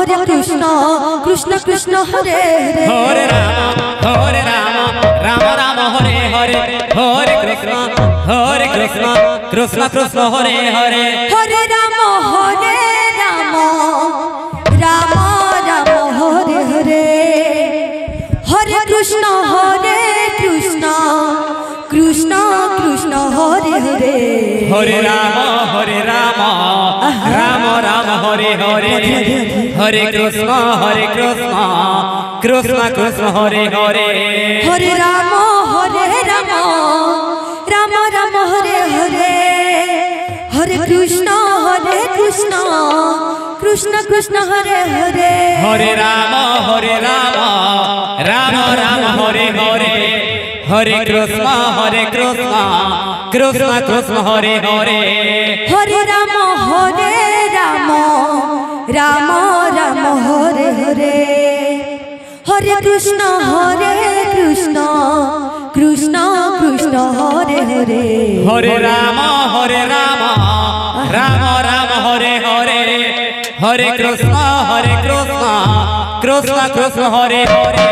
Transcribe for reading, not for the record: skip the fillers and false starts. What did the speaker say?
Hare Krishna Krishna Krishna Hare Hare Ram Ram Ram Hare Hare Hare Krishna Krishna Krishna Hare Hare Hare Ram Ram Ram Hare Hare Hare Krishna Krishna Krishna Hare Hare Hare Ram Ram Ram Hare Hare Hare Krishna Krishna Krishna Hare Hare Hare Ram Ram Ram Hare Hare Hare Krishna Krishna Krishna Hare Hare Hare Ram Ram Ram Hare Hare Hare Krishna Krishna Hare Hare Hare Ram Ram Ram Hare Hare Hare Krishna Krishna Krishna Hare Hare Hare Ram Ram Ram Hare Hare Hare Krishna Krishna Krishna Hare Hare